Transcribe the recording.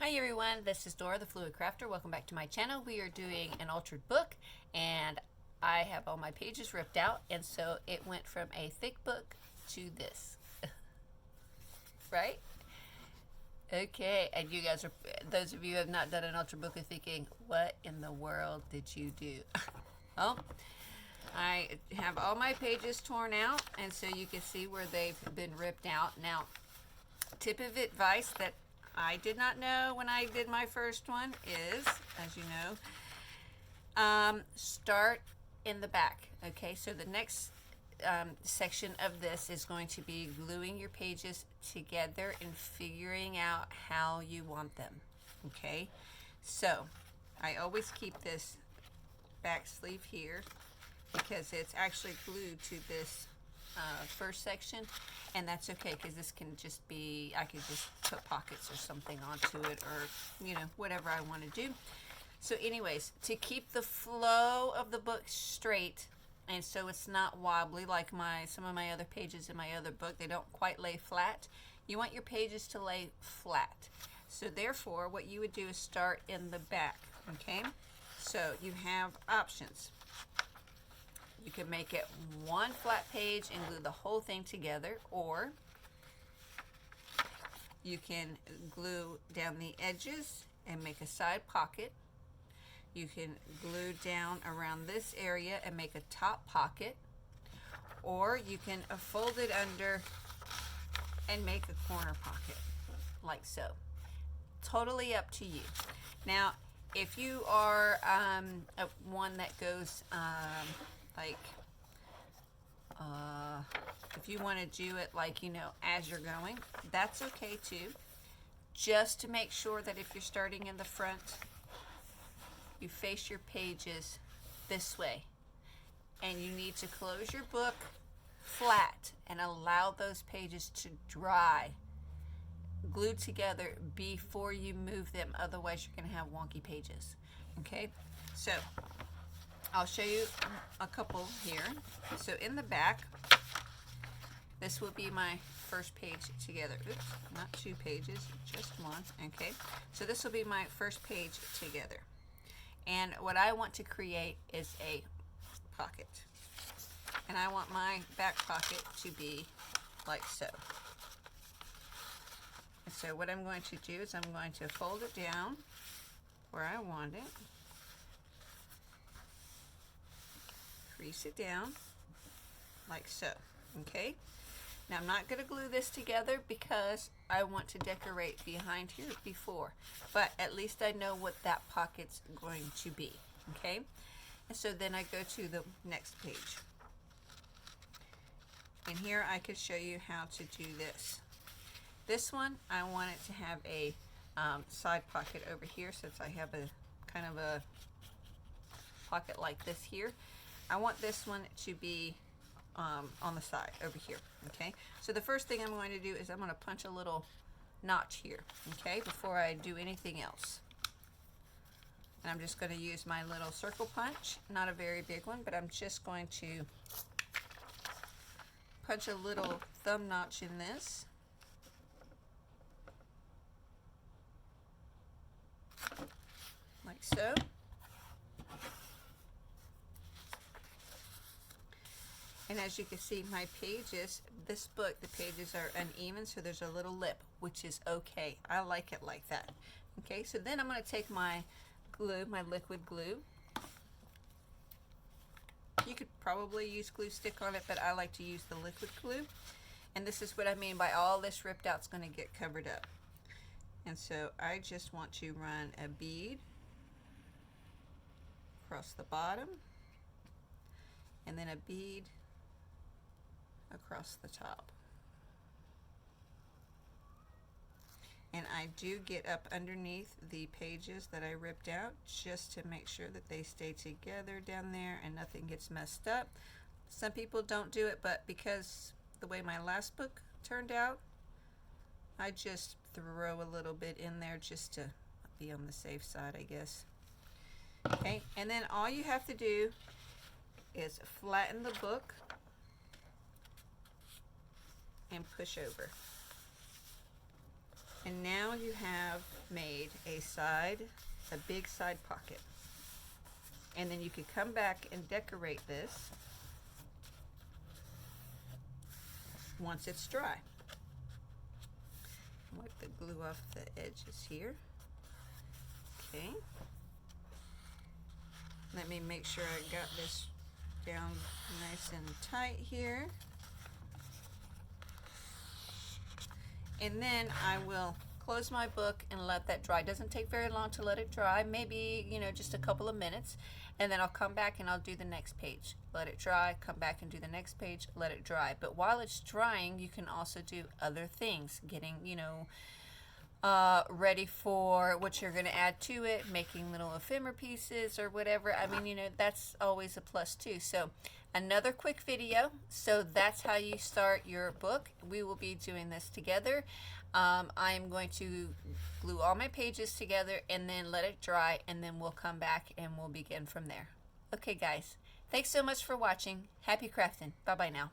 Hi everyone, this is Dora the Fluid Crafter. Welcome back to my channel. We are doing an altered book and I have all my pages ripped out, and so it went from a thick book to this. Right? Okay, and you guys are, those of you who have not done an altered book are thinking, what in the world did you do? Well, I have all my pages torn out, and so you can see where they've been ripped out. Now, tip of advice that I did not know when I did my first one is, as you know, start in the back. Okay, so the next section of this is going to be gluing your pages together and figuring out how you want them. Okay, so I always keep this back sleeve here because it's actually glued to this first section, and that's okay because this can just be, I could just put pockets or something onto it, or you know, whatever I want to do. So anyways, to keep the flow of the book straight and so it's not wobbly like some of my other pages in my other book, they don't quite lay flat. You want your pages to lay flat. So therefore what you would do is start in the back. Okay, so you have options. You can make it one flat page and glue the whole thing together, or you can glue down the edges and make a side pocket. You can glue down around this area and make a top pocket, or you can fold it under and make a corner pocket, like so. Totally up to you. Now, if you are one that goes like if you want to do it like, you know, as you're going, that's okay too. Just to make sure that if you're starting in the front, you face your pages this way, and you need to close your book flat and allow those pages to dry, glued together before you move them, otherwise you're going to have wonky pages. Okay, so I'll show you a couple here. So in the back, this will be my first page together. Oops, not two pages, just one. Okay, so this will be my first page together. And what I want to create is a pocket. And I want my back pocket to be like so. And so what I'm going to do is I'm going to fold it down where I want it. Crease it down like so. Okay, now I'm not going to glue this together because I want to decorate behind here before, but at least I know what that pocket's going to be. Okay, and so then I go to the next page, and here I could show you how to do this. This one, I want it to have a side pocket over here, since I have a kind of a pocket like this here. I want this one to be on the side over here. Okay, so the first thing I'm going to do is I'm going to punch a little notch here, okay, before I do anything else. And I'm just going to use my little circle punch, not a very big one, but I'm just going to punch a little thumb notch in this. Like so. And as you can see, my pages, this book, the pages are uneven, so there's a little lip, which is okay. I like it like that. Okay, so then I'm going to take my glue, my liquid glue. You could probably use glue stick on it, but I like to use the liquid glue. And this is what I mean by all this ripped out is going to get covered up. And so I just want to run a bead across the bottom, and then a bead across the top. And I do get up underneath the pages that I ripped out just to make sure that they stay together down there and nothing gets messed up. Some people don't do it, but because the way my last book turned out, I just throw a little bit in there just to be on the safe side, I guess. Okay, and then all you have to do is flatten the book and push over. And now you have made a big side pocket. And then you could come back and decorate this once it's dry. Wipe the glue off the edges here. Okay. Let me make sure I got this down nice and tight here. And then I will close my book and let that dry. It doesn't take very long to let it dry, maybe, just a couple of minutes. And then I'll come back and I'll do the next page. Let it dry, come back and do the next page, let it dry. But while it's drying, you can also do other things, getting, ready for what you're going to add to it, making little ephemera pieces or whatever. I mean, that's always a plus too. So another quick video. So that's how you start your book. We will be doing this together. I'm going to glue all my pages together and then let it dry, and then we'll come back and we'll begin from there. Okay guys, thanks so much for watching. Happy crafting. Bye bye now.